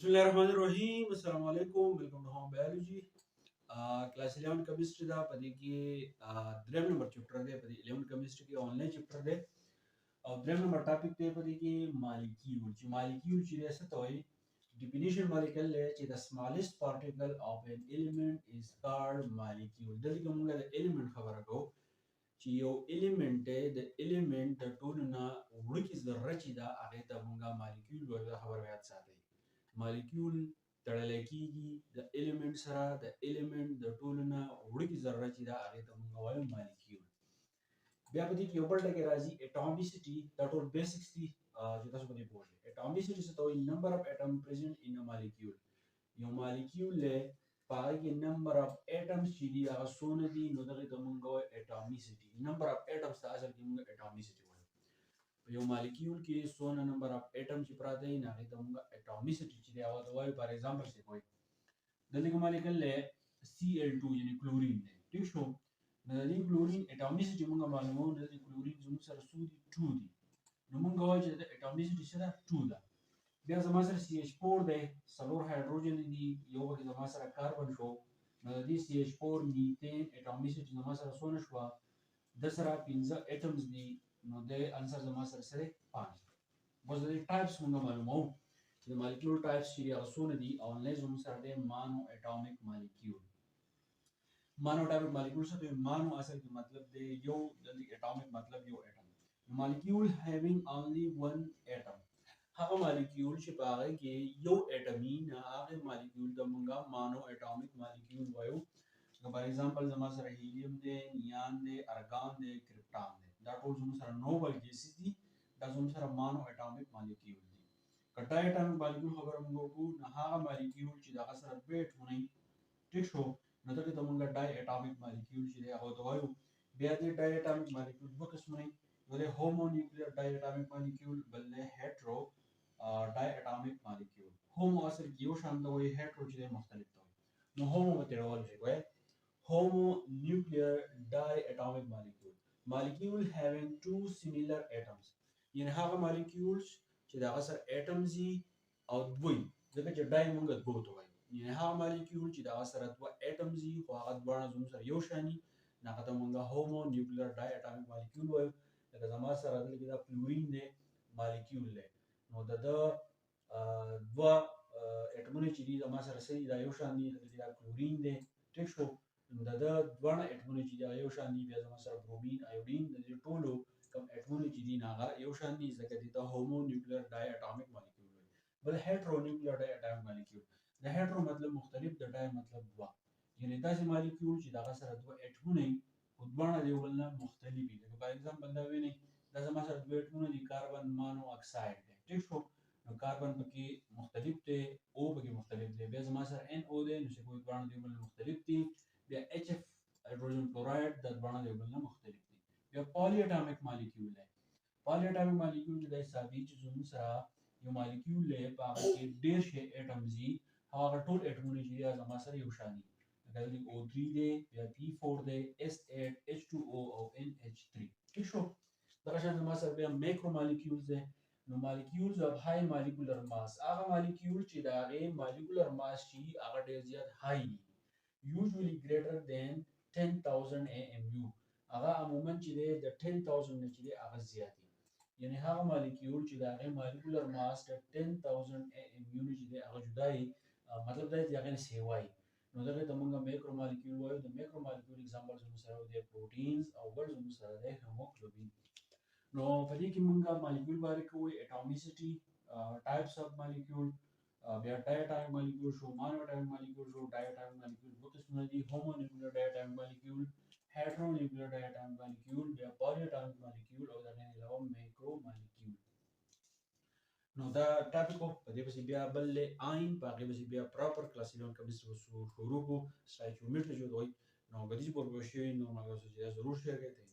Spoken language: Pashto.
Bismillahirrahmanirrahim. Assalamu alaikum. Welcome to Home Biology. Class 11 chemistry da padi ki dream number chapter de padi 11 chemistry ki online chapter de dream number topic de padi ki molecule chi de satoi definition molecule le chi the smallest particle of an element is called molecule. Dali ko munga the element khabara ko chi yo element de element the tool na which is the rachi da ageta munga molecule wala khabara yat sate molecule تړلی کېږي د element سره د element د ټولو نه وړوکې ذره چې ده هغې ته موږ وایو molecule. بیا په دې کې یو بل ټکی راځي atomicity دا ټول basics دي چې تاسو په دې پوه شئ. atomicity څه ته وایي number of atom present in a molecule. یو molecule دی په هغې کې number of atoms چې دي هغه څونه دي نو دغې ته موږ وایو atomicity. number of atoms ته اصل کې موږ atomicity وایو. یو مالیکول کې څونه نمبر اف اټم چې پراته وي هغې ته موږ اټومیسټي چې دی هغه ته وایو. فار ایگزامپل څه کوي دلته کوم مالیکول دی Cl2 یعنې کلورین دی ټیک شو. نو د دې کلورین اټومیسټي موږ معلوموو. د دې کلورین زموږ سره څو دي 2 دي نو موږ وایو چې د اټومیسټي څه ده 2 ده. بیا زما سره CH4 دی څلور هایدروجن دي یو پکې زما سره کاربن شو نو د دې CH4 میتین اټومیسټي زما سره څونه شوه د سره 15 اټمز دي نو د انسر زما سره سره 5 دی. بس د دې ټایپس موږ معلوموو چې د مالیکول ټایپس چې هغه څونه دي او انلیز زموږ سره دی مانو اټومیک مالیکول. مانو اټومیک مالیکول څه دی؟ مانو اصل کې مطلب دی یو، د اټومیک مطلب یو اټم. مالیکول هیوینګ اونلی ون اټم هغه مالیکول چې په هغه کې یو اټمي نه هغه مالیکول ته موږ مانو اټومیک مالیکول وایو. فار ایگزامپل زما سره هیلیم دی، نیان دی، ارګان دی، کرپټان دی. دا ټول زموږ سره نوبل ګیسز دي. دا زموږ سره مانو اټومیک مالیکول دي. که ډای اټومیک مالیکول خبره موږ وکړو نو هغه مالیکول چې دغه سره دوه اټمونه وي ټیک شو نو دغې ته موږ ډای اټومیک مالیکول چې دی هغه ته وایو. بیا دې ډای اټومیک مالیکول دوه قسمونه وي، یو دی هومو نیوکلیر ډای اټومیک مالیکول، بل دی هیټرو ډای اټومیک مالیکول. هومو اصل کې یو شان ته وایي، هیټرو چې دی مختلف ته وایي. نو هومو به تېرولی شئ وایي homonuclear diatomic molecule. Molecule having two similar atoms. یعنې هغه molecules چې د هغه سره atoms وي او دوه وي ځکه چې ډای موږ دوه ته وایو. یعنې هغه molecule چې د هغه سره دوه atoms وي خو هغه دواړه زموږ سره یو شان وي نو هغه ته موږ homonuclear diatomic molecule وایو. لکه زما سره دلته دا فلورین دی molecule دی نو د ده دوه اټمونه چې دي زما سره څه دي دا یو شان دي لکه دا کلورین دی ټیک شو. نو د ده دواړه اټمونه چې دي هغه یو شان دي. بیا زما سره برومین، ایوډین د دې ټولو کوم اټمونه چې دي هغه یو شان دي ځکه دې ته هومونیوکلیر ډای اټومیک مالیکول وایي. بل هیټرونیوکلیر ډای اټومیک مالیکول. د هیټرو مطلب مختلف، د ډای مطلب دوه. یعنې داسې مالیکول چې د هغه سره دوه اټمونه وي خو دواړه د یو بل نه مختلف وي. لکه فار ایگزامپل دا وینئ دا زما سره دوه اټمونه دي کاربن مانو اکساید دی ټیک شو. نو کاربن پکې مختلف دی، او پکې مختلف دی. بیا زما سره NO دی نو چې کوئی دواړه د یو بل نه مختلف دي. بیا HF هایدروجن کلوراید دا دواړه د یو بل نه مختلف دي. بیا پالی اټومیک مالیکول دی. پالی اټومیک مالیکول چې دی ثابت چې زموږ سره یو مالیکول دی په هغه کې ډېر شي اټمز دي هغه ټول اټمونه چې دي زما سره یو شان دي. لکه دلته O3 دی، بیا P4 دی، S8 H2O او NH3 ټیک شو. دغه شان زما سره بیا میکرو مالیکولز دی. نو مالیکولز اف های مالیکولر ماس هغه مالیکول چې د هغې مالیکولر ماس چې هغه ډېر زیات های وي usually greater than 10,000 AMU. هغه عموما چې دی د 10,000 نه چې دی هغه زیات وي. یعنې هغه مالیکول چې د هغې مالیکولر ماس د 10,000 AMU نه چې دی هغه جدا وي مطلب دا دی د هغې نه سیوا وي نو دغې ته موږ میکرو مالیکول وایو. د میکرو مالیکول اګزامپل زموږ سره دی پروټینز او بل زموږ سره دی هیموګلوبین. نو په دې کې موږ مالیکول باره کوو اټومیسټي، ټایپس اف مالیکول، بیا ډای اټومیک مالیکول شو، مانو اټومیک مالیکول شو. ډای اټومیک مالیکول دوه قسمونه دي، هومونیوکلیر ډای اټومیک مالیکول، هیټرونیوکلیر ډای اټومیک مالیکول، بیا پالی اټومیک مالیکول او د هغې نه علاوه میکرو مالیکول. نو دا ټاپک و په دې پسې بیا بل دی آئین په هغې پسې بیا پراپر کلاس 11 کمیسټري شروع کړو. اسټایچیومیټري چې ورته وایي نو که داسې پوه شوي نو هغه څه چې دا ضرور شیر کړئ.